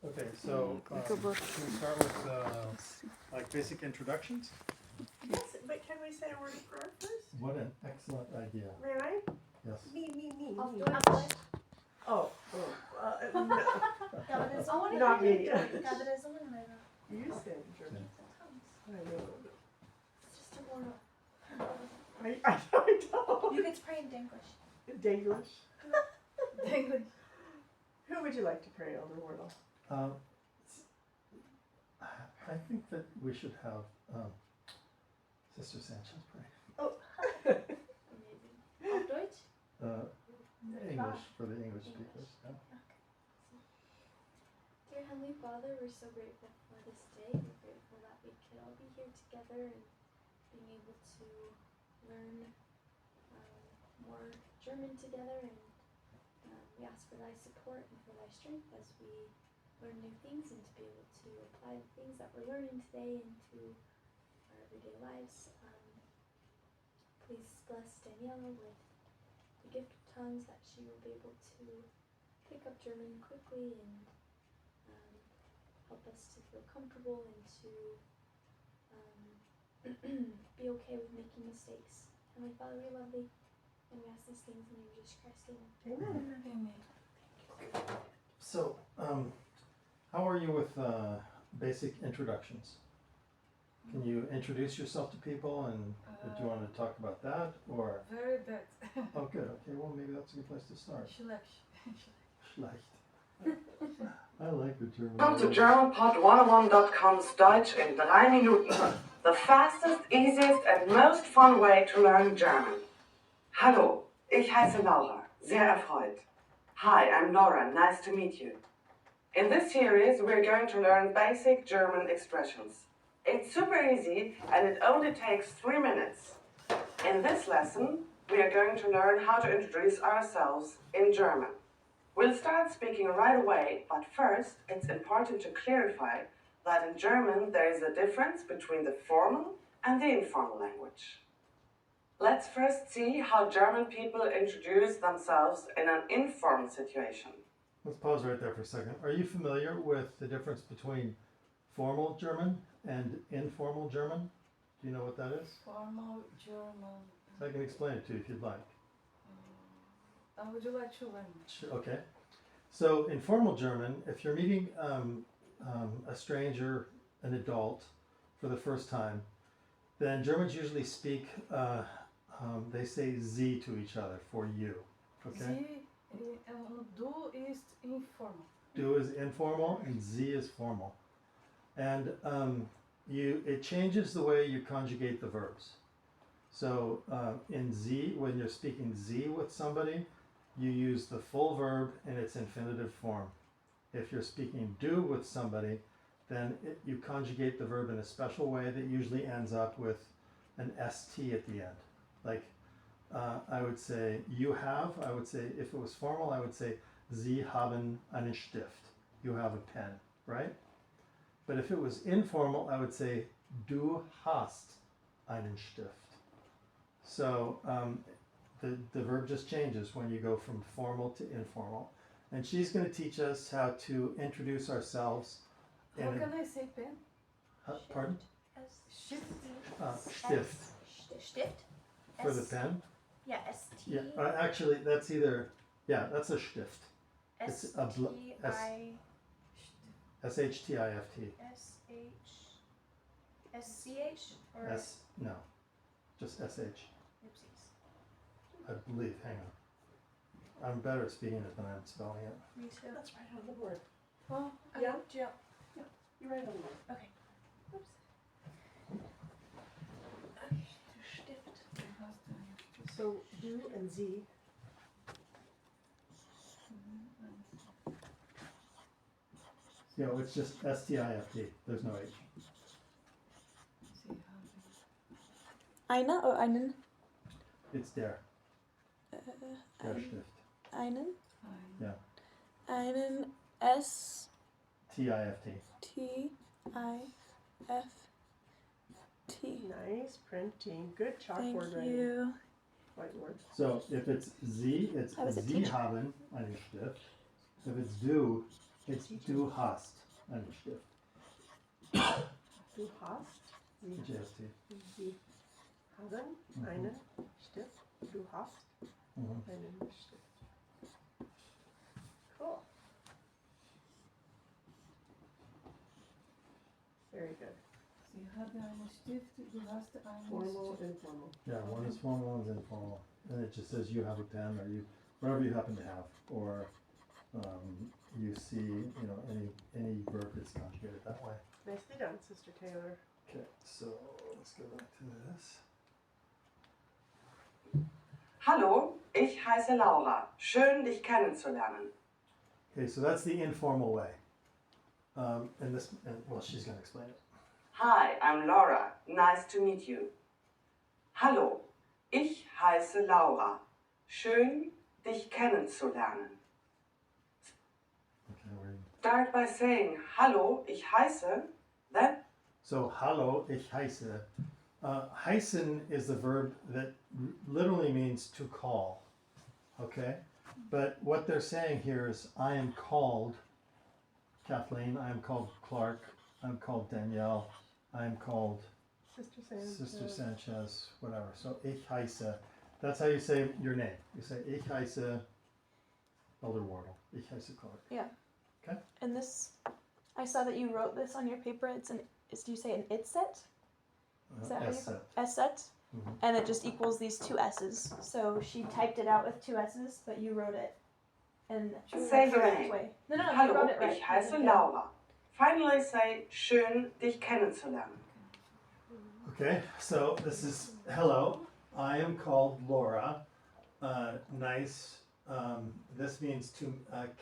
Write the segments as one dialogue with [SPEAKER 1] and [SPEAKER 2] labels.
[SPEAKER 1] Okay, so can we start with like basic introductions?
[SPEAKER 2] Yes, but can we say a word of prayer first?
[SPEAKER 1] What an excellent idea.
[SPEAKER 2] May I?
[SPEAKER 1] Yes.
[SPEAKER 2] Me.
[SPEAKER 3] Auf
[SPEAKER 2] Me.
[SPEAKER 3] Deutsch.
[SPEAKER 2] Oh, no.
[SPEAKER 3] Ja, aber das auch nicht.
[SPEAKER 2] Not me.
[SPEAKER 3] Ja, aber das ist auch nicht.
[SPEAKER 2] You said German. I know.
[SPEAKER 3] It's just a warm up.
[SPEAKER 2] I don't.
[SPEAKER 3] You could pray in English.
[SPEAKER 2] Danglish.
[SPEAKER 3] English.
[SPEAKER 2] Who would you like to pray, Elder Wardle?
[SPEAKER 1] I think that we should have Sister Sanchez pray.
[SPEAKER 2] Oh.
[SPEAKER 3] Amazing. Auf Deutsch?
[SPEAKER 1] English for the English speakers. Yeah.
[SPEAKER 3] Dear Heavenly Father, we're so grateful for this day. We're grateful that we could all be here together and being able to learn more German together. And we ask for thy support and for thy strength as we learn new things and to be able to apply the things that we're learning today into our everyday lives. Please bless Daniela with the gift of tongues that she will be able to pick up German quickly and help us to feel comfortable and to be okay with making mistakes. Heavenly Father, we love thee, and we ask these things in the name of Jesus Christ. Amen.
[SPEAKER 2] Amen.
[SPEAKER 1] So, how are you with basic introductions? Can you introduce yourself to people, and do you want to talk about that, or?
[SPEAKER 4] Very bad.
[SPEAKER 1] Oh, good. Okay, well, maybe that's a good place to start. Schlecht. I like the German.
[SPEAKER 5] Welcome to GermanPod101.com's Deutsch in 3 Minuten. The fastest, easiest and most fun way to learn German. Hallo, ich heiße Laura. Sehr erfreut. Hi, I'm Laura. Nice to meet you. In this series, we're going to learn basic German expressions. It's super easy and it only takes 3 minutes. In this lesson, we are going to learn how to introduce ourselves in German. We'll start speaking right away, but first, it's important to clarify that in German there is a difference between the formal and the informal language. Let's first see how German people introduce themselves in an informal situation.
[SPEAKER 1] Let's pause right there for a second. Are you familiar with the difference between formal German and informal German? Do you know what that is?
[SPEAKER 4] Formal German.
[SPEAKER 1] I can explain it to you if you'd like.
[SPEAKER 4] Would you like to learn?
[SPEAKER 1] Sure, okay. So in formal German, if you're meeting a stranger, an adult, for the first time, then Germans usually speak, they say Sie to each other, for you. Okay?
[SPEAKER 4] Du ist informal.
[SPEAKER 1] Du is informal and Sie is formal. And it changes the way you conjugate the verbs. So in Sie, when you're speaking Sie with somebody, you use the full verb in its infinitive form. If you're speaking du with somebody, then you conjugate the verb in a special way that usually ends up with an st at the end. Like I would say you have, I would say, if it was formal, I would say Sie haben einen Stift. You have a pen, right? But if it was informal, I would say du hast einen Stift. So the verb just changes when you go from formal to informal. And she's going to teach us how to introduce ourselves.
[SPEAKER 4] How can I say pen?
[SPEAKER 1] Pardon?
[SPEAKER 4] Stift.
[SPEAKER 1] Stift.
[SPEAKER 3] Stift?
[SPEAKER 1] For the pen?
[SPEAKER 3] Yeah, S-T.
[SPEAKER 1] Yeah, actually, that's either, that's a Stift. It's a S-H-T-I-F-T.
[SPEAKER 3] S-H-S-C-H? Or
[SPEAKER 1] No, just S-H.
[SPEAKER 3] Oopsies.
[SPEAKER 1] I believe, hang on. I'm better at speaking it than I'm spelling it.
[SPEAKER 3] Me too.
[SPEAKER 2] That's right on the board.
[SPEAKER 4] Oh,
[SPEAKER 2] Yeah.
[SPEAKER 3] Yeah.
[SPEAKER 2] You're right on the board.
[SPEAKER 3] Okay. Oops. Stift.
[SPEAKER 2] So, du and Sie.
[SPEAKER 1] It's just S-T-I-F-T. There's no H.
[SPEAKER 6] Einer oder einen?
[SPEAKER 1] It's der. Der Stift.
[SPEAKER 6] Einen?
[SPEAKER 1] Yeah.
[SPEAKER 6] Einen S
[SPEAKER 1] T-I-F-T.
[SPEAKER 6] T-I-F-T.
[SPEAKER 2] Nice printing. Good
[SPEAKER 6] Thank
[SPEAKER 2] chalkboard writing.
[SPEAKER 6] you.
[SPEAKER 2] Whiteboard.
[SPEAKER 1] So if it's Sie, it's
[SPEAKER 6] I was a
[SPEAKER 1] Sie
[SPEAKER 6] teacher.
[SPEAKER 1] haben einen Stift. If it's du, It's du hast einen Stift.
[SPEAKER 2] Du hast, Sie,
[SPEAKER 1] GST.
[SPEAKER 2] Sie haben einen Stift. Du hast
[SPEAKER 1] Mhm.
[SPEAKER 2] einen Stift. Cool. Very good.
[SPEAKER 4] Sie haben einen Stift, du hast einen
[SPEAKER 2] Formal,
[SPEAKER 4] Stift.
[SPEAKER 2] informal.
[SPEAKER 1] Yeah, one is formal, one's informal. And it just says you have a pen or you, whatever you happen to have, or you see, you know, any verb that's conjugated that way.
[SPEAKER 2] Nicely done, Sister Taylor.
[SPEAKER 1] Okay, so let's go back to this.
[SPEAKER 5] Hallo, ich heiße Laura. Schön, dich kennenzulernen.
[SPEAKER 1] Okay, so that's the informal way. Well, she's gonna explain it.
[SPEAKER 5] Hi, I'm Laura. Nice to meet you. Hallo, ich heiße Laura. Schön, dich kennenzulernen.
[SPEAKER 1] Okay, we're
[SPEAKER 5] Start by saying, Hallo, ich heiße, then
[SPEAKER 1] So, hallo, ich heiße. Heißen is the verb that literally means to call. Okay? But what they're saying here is, I am called Kathleen, I am called Clark, I'm called Danielle, I am called
[SPEAKER 2] Sister Sanchez.
[SPEAKER 1] Sister Sanchez, whatever. So, ich heiße. That's how you say your name. You say, ich heiße Elder Wardle. Ich heiße Clark.
[SPEAKER 6] And this, I saw that you wrote this on your paper. Do you say an it set? Is that how you
[SPEAKER 1] Set.
[SPEAKER 6] S set?
[SPEAKER 1] Mhm.
[SPEAKER 6] And it just equals these two S's. So she typed it out with two S's, but you wrote it in
[SPEAKER 5] Say
[SPEAKER 6] the
[SPEAKER 5] your
[SPEAKER 6] correct
[SPEAKER 5] name.
[SPEAKER 6] way. No, you
[SPEAKER 5] Hallo,
[SPEAKER 6] wrote it right.
[SPEAKER 5] ich heiße
[SPEAKER 6] Okay.
[SPEAKER 5] Laura. Finally say, schön, dich kennenzulernen.
[SPEAKER 1] Okay, so this is hello. I am called Laura. Nice. This means to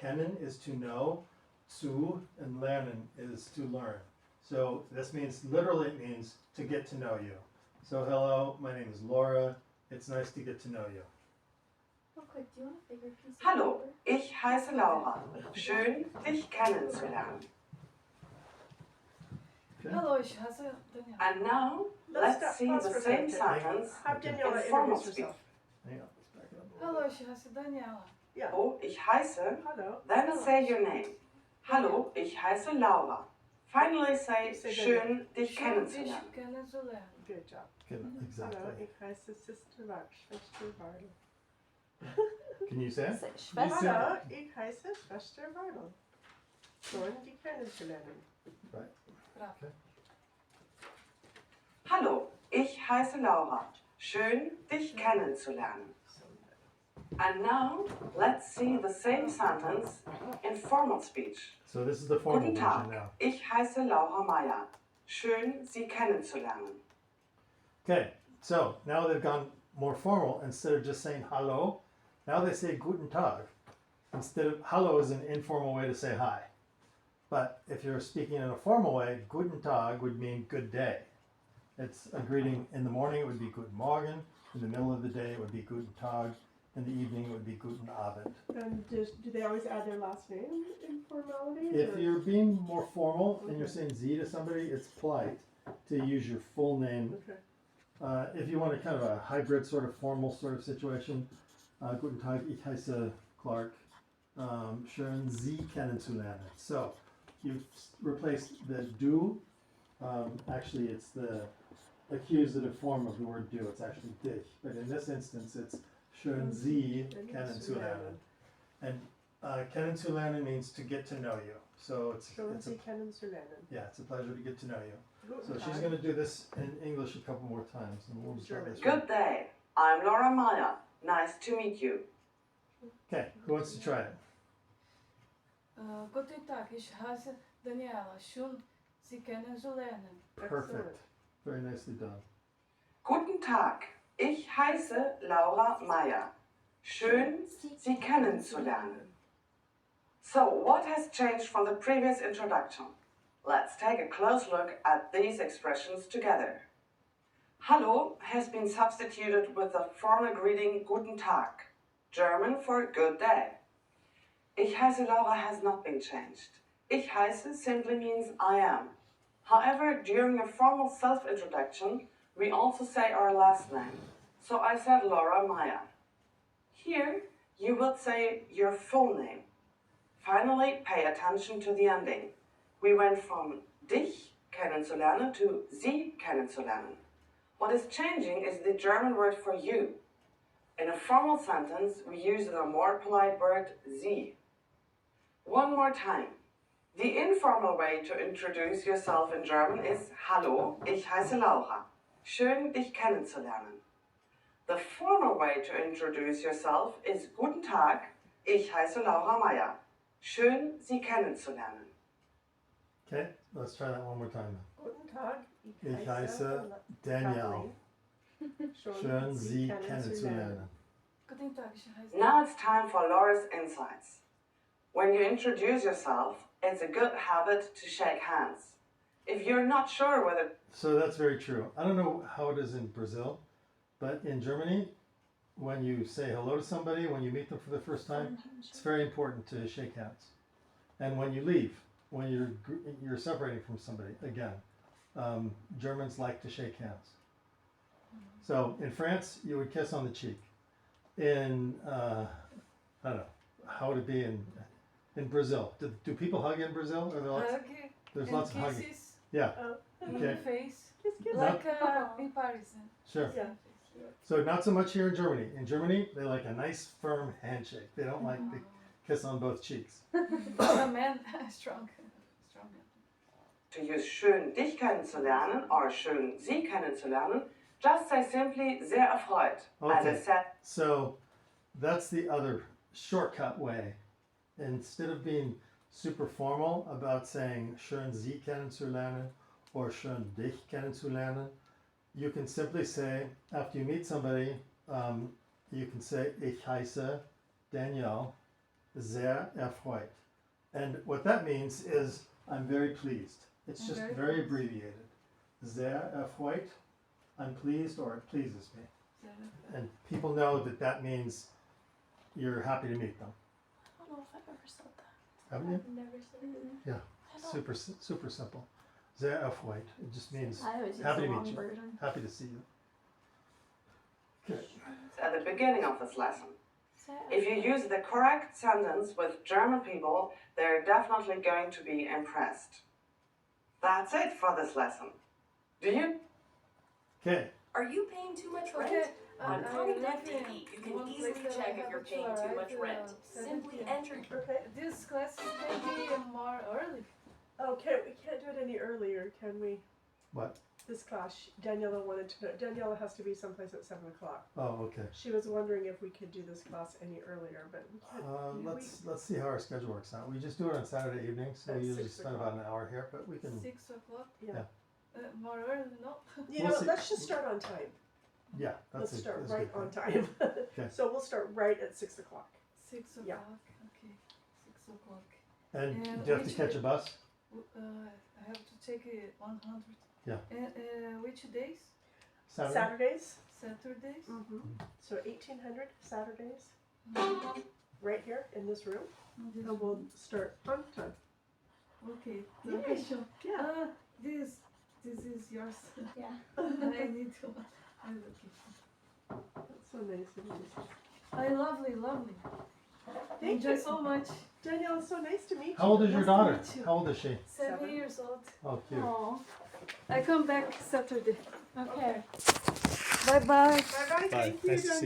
[SPEAKER 1] kennen is to know, zu and lernen is to learn. So this means literally it means to get to know you. So hello, my name is Laura. It's nice to get to know you.
[SPEAKER 3] Real quick, do you want a bigger piece of
[SPEAKER 5] Hallo,
[SPEAKER 3] paper?
[SPEAKER 5] ich heiße Laura. Schön, dich kennenzulernen.
[SPEAKER 1] Okay.
[SPEAKER 4] Hallo, ich heiße Daniela.
[SPEAKER 5] And now,
[SPEAKER 2] Let's
[SPEAKER 5] let's
[SPEAKER 2] stop-
[SPEAKER 5] see
[SPEAKER 2] pause
[SPEAKER 5] the
[SPEAKER 2] for a
[SPEAKER 5] same
[SPEAKER 2] second.
[SPEAKER 5] sentence.
[SPEAKER 2] Have Daniela
[SPEAKER 5] Informal
[SPEAKER 2] introduce
[SPEAKER 5] speech.
[SPEAKER 2] herself.
[SPEAKER 1] Hang on, let's back it up.
[SPEAKER 4] Hallo, ich heiße Daniela.
[SPEAKER 2] Yeah.
[SPEAKER 5] Hallo, ich heiße,
[SPEAKER 2] Hello.
[SPEAKER 5] then say your name. Hallo, ich heiße Laura. Finally say,
[SPEAKER 2] Say
[SPEAKER 5] schön, dich
[SPEAKER 4] Schön, dich
[SPEAKER 5] kennenzulernen.
[SPEAKER 4] kennenzulernen.
[SPEAKER 2] Good job.
[SPEAKER 1] Good,
[SPEAKER 2] Hallo,
[SPEAKER 1] exactly.
[SPEAKER 2] ich heiße Sister Schwester Wardle.
[SPEAKER 1] Can you say it?
[SPEAKER 6] Say
[SPEAKER 1] You
[SPEAKER 6] Schwester.
[SPEAKER 1] say it.
[SPEAKER 2] Hallo, ich heiße Schwester Wardle. Schön, die kennenzulernen.
[SPEAKER 1] Right.
[SPEAKER 4] Brav.
[SPEAKER 5] Hallo, ich heiße Laura. Schön, dich kennenzulernen.
[SPEAKER 2] So,
[SPEAKER 5] And now, let's see the same sentence in formal speech.
[SPEAKER 1] So this is the formal
[SPEAKER 5] Guten
[SPEAKER 1] version
[SPEAKER 5] Tag,
[SPEAKER 1] now.
[SPEAKER 5] ich heiße Laura Meyer. Schön, Sie kennenzulernen.
[SPEAKER 1] Okay, so now they've gone more formal. Instead of just saying hello, now they say guten Tag. Instead of hello is an informal way to say hi. But if you're speaking in a formal way, guten Tag would mean good day. It's a greeting in the morning, it would be guten Morgen. In the middle of the day, it would be guten Tag. In the evening, it would be guten Abend.
[SPEAKER 2] and do they always add their last name in formalities?
[SPEAKER 1] If
[SPEAKER 2] or-
[SPEAKER 1] you're being more formal and you're saying Sie to somebody, it's polite to use your full name.
[SPEAKER 2] Okay.
[SPEAKER 1] If you want a kind of a hybrid sort of formal sort of situation, guten Tag, ich heiße Clark. Schön, Sie kennenzulernen. So you've replaced the du. Actually, it's the accusative form of the word du. It's actually dich. But in this instance, it's schön, Sie kennenzulernen. And kennenzulernen means to get to know you. So
[SPEAKER 2] Schön,
[SPEAKER 1] it's a,
[SPEAKER 2] Sie kennenzulernen.
[SPEAKER 1] yeah, it's a pleasure to get to know you. So
[SPEAKER 2] Guten
[SPEAKER 1] she's
[SPEAKER 2] Tag.
[SPEAKER 1] going to do this in English a couple more times, and we'll start this.
[SPEAKER 5] Good day, I'm Laura Meyer. Nice to meet you.
[SPEAKER 1] Okay, who wants to try it?
[SPEAKER 4] Guten Tag, ich heiße Daniela. Schön, Sie kennenzulernen.
[SPEAKER 1] Perfect.
[SPEAKER 2] Excellent.
[SPEAKER 1] Very nicely done.
[SPEAKER 5] Guten Tag, ich heiße Laura Meyer. Schön, Sie kennenzulernen. So, what has changed from the previous introduction? Let's take a close look at these expressions together. Hallo has been substituted with the formal greeting Guten Tag, German for good day. Ich heiße Laura has not been changed. Ich heiße simply means I am. However, during a formal self-introduction, we also say our last name. So I said Laura Meyer. Here, you would say your full name. Finally, pay attention to the ending. We went from dich kennenzulernen to Sie kennenzulernen. What is changing is the German word for you. In a formal sentence, we use the more polite word Sie. One more time. The informal way to introduce yourself in German is Hallo, ich heiße Laura. Schön, dich kennenzulernen. The formal way to introduce yourself is Guten Tag, ich heiße Laura Meyer. Schön, Sie kennenzulernen.
[SPEAKER 1] Okay, let's try that one more time.
[SPEAKER 2] Guten Tag,
[SPEAKER 1] Ich heiße Daniela. Schön, Sie kennenzulernen.
[SPEAKER 4] Guten Tag, ich heiße.
[SPEAKER 5] Now it's time for Laura's insights. When you introduce yourself, it's a good habit to shake hands. If you're not sure whether
[SPEAKER 1] So that's very true. I don't know how it is in Brazil, but in Germany, when you say hello to somebody, when you meet them for the first time, it's very important to shake hands. And when you leave, when you're separating from somebody, again, Germans like to shake hands. So in France, you would kiss on the cheek. In I don't know how would it be in Brazil. Do people hug in Brazil? Are there lots? There's
[SPEAKER 4] and
[SPEAKER 1] lots of hugging.
[SPEAKER 4] kisses
[SPEAKER 1] Yeah,
[SPEAKER 4] in
[SPEAKER 1] Okay.
[SPEAKER 4] the face,
[SPEAKER 2] Kiss, kiss.
[SPEAKER 4] like in Paris.
[SPEAKER 1] sure.
[SPEAKER 2] Yeah.
[SPEAKER 1] So not so much here in Germany. In Germany, they like a nice firm handshake. They don't like the kiss on both cheeks.
[SPEAKER 4] A man, strong.
[SPEAKER 5] to use schön dich kennenzulernen or schön Sie kennenzulernen, just say simply sehr erfreut. As I
[SPEAKER 1] Okay.
[SPEAKER 5] said,
[SPEAKER 1] So that's the other shortcut way. Instead of being super formal about saying schön Sie kennenzulernen or schön dich kennenzulernen, you can simply say, after you meet somebody, you can say, ich heiße Danielle, sehr erfreut. And what that means is, I'm very pleased. It's
[SPEAKER 4] I'm
[SPEAKER 1] just
[SPEAKER 4] very
[SPEAKER 1] very
[SPEAKER 4] pleased.
[SPEAKER 1] abbreviated. Sehr erfreut, I'm pleased or it pleases me. And people know that that means you're happy to meet them.
[SPEAKER 6] I don't know if I've ever said that.
[SPEAKER 1] Haven't you?
[SPEAKER 3] I've never said it.
[SPEAKER 6] I don't.
[SPEAKER 1] Super simple. Sehr erfreut. It just means
[SPEAKER 6] I always use
[SPEAKER 1] happy
[SPEAKER 6] the
[SPEAKER 1] to meet
[SPEAKER 6] long
[SPEAKER 1] you.
[SPEAKER 6] version.
[SPEAKER 1] Happy to see you. Okay.
[SPEAKER 5] at the beginning of this lesson.
[SPEAKER 6] Say
[SPEAKER 5] If you use the correct sentence with German people, they're definitely going to be impressed. That's it for this lesson. Do you?
[SPEAKER 1] Okay.
[SPEAKER 7] Are you paying too much rent?
[SPEAKER 4] Okay.
[SPEAKER 7] On
[SPEAKER 4] I
[SPEAKER 7] Connect
[SPEAKER 4] love
[SPEAKER 7] TV,
[SPEAKER 4] it.
[SPEAKER 7] you can
[SPEAKER 4] One
[SPEAKER 7] easily
[SPEAKER 4] place that I
[SPEAKER 7] check if
[SPEAKER 4] have
[SPEAKER 7] you're
[SPEAKER 4] to
[SPEAKER 7] paying too much
[SPEAKER 4] arrive,
[SPEAKER 7] rent. Simply
[SPEAKER 4] 7
[SPEAKER 7] enter.
[SPEAKER 2] Okay.
[SPEAKER 4] This class can be more early.
[SPEAKER 2] Okay, we can't do it any earlier, can we?
[SPEAKER 1] What?
[SPEAKER 2] This class, Daniela wanted to know. Daniela has to be someplace at 7 o'clock.
[SPEAKER 1] Oh, okay.
[SPEAKER 2] She was wondering if we could do this class any earlier, but we can't.
[SPEAKER 1] Let's see how our schedule works out. We just do it on Saturday evenings, so
[SPEAKER 2] At
[SPEAKER 1] we usually
[SPEAKER 2] 6
[SPEAKER 1] spend
[SPEAKER 2] o'clock.
[SPEAKER 1] about an hour here, but we can.
[SPEAKER 4] 6 o'clock.
[SPEAKER 2] Yeah.
[SPEAKER 4] More early, no?
[SPEAKER 2] You
[SPEAKER 1] We'll
[SPEAKER 2] know,
[SPEAKER 1] see.
[SPEAKER 2] let's just start on time.
[SPEAKER 1] Yeah, that's
[SPEAKER 2] Let's start
[SPEAKER 1] that's a
[SPEAKER 2] right
[SPEAKER 1] good
[SPEAKER 2] on
[SPEAKER 1] point.
[SPEAKER 2] time.
[SPEAKER 1] Okay.
[SPEAKER 2] So we'll start right at 6 o'clock.
[SPEAKER 4] 6 o'clock.
[SPEAKER 2] Yeah.
[SPEAKER 4] Okay. 6 o'clock.
[SPEAKER 1] And
[SPEAKER 4] And
[SPEAKER 1] do you have to
[SPEAKER 4] which
[SPEAKER 1] catch
[SPEAKER 4] day?
[SPEAKER 1] a bus?
[SPEAKER 4] I have to take 100.
[SPEAKER 1] Yeah.
[SPEAKER 4] And which days?
[SPEAKER 1] Saturday?
[SPEAKER 2] Saturdays.
[SPEAKER 4] Saturdays?
[SPEAKER 2] Mm-hmm. So 1800 Saturdays,
[SPEAKER 4] Mhm.
[SPEAKER 2] right here in this room,
[SPEAKER 4] This
[SPEAKER 2] and we'll
[SPEAKER 4] one.
[SPEAKER 2] start on time.
[SPEAKER 4] Okay.
[SPEAKER 2] Yeah.
[SPEAKER 4] Okay, sure.
[SPEAKER 2] Yeah.
[SPEAKER 4] This is yours.
[SPEAKER 3] Yeah.
[SPEAKER 4] I need to. Okay.
[SPEAKER 2] That's so nice of you.
[SPEAKER 4] I lovely.
[SPEAKER 2] Thank
[SPEAKER 4] Enjoy
[SPEAKER 2] you
[SPEAKER 4] so much.
[SPEAKER 2] Danielle, it's so nice to meet you.
[SPEAKER 1] How old is your
[SPEAKER 4] Nice to
[SPEAKER 1] daughter?
[SPEAKER 4] meet you.
[SPEAKER 1] How old is she?
[SPEAKER 4] 7
[SPEAKER 2] 7.
[SPEAKER 4] years old.
[SPEAKER 1] Oh, cute.
[SPEAKER 6] Oh,
[SPEAKER 4] I come back Saturday.
[SPEAKER 6] okay.
[SPEAKER 4] Bye bye.
[SPEAKER 2] Bye bye. Thank you,
[SPEAKER 1] Nice to
[SPEAKER 2] Danielle.
[SPEAKER 1] see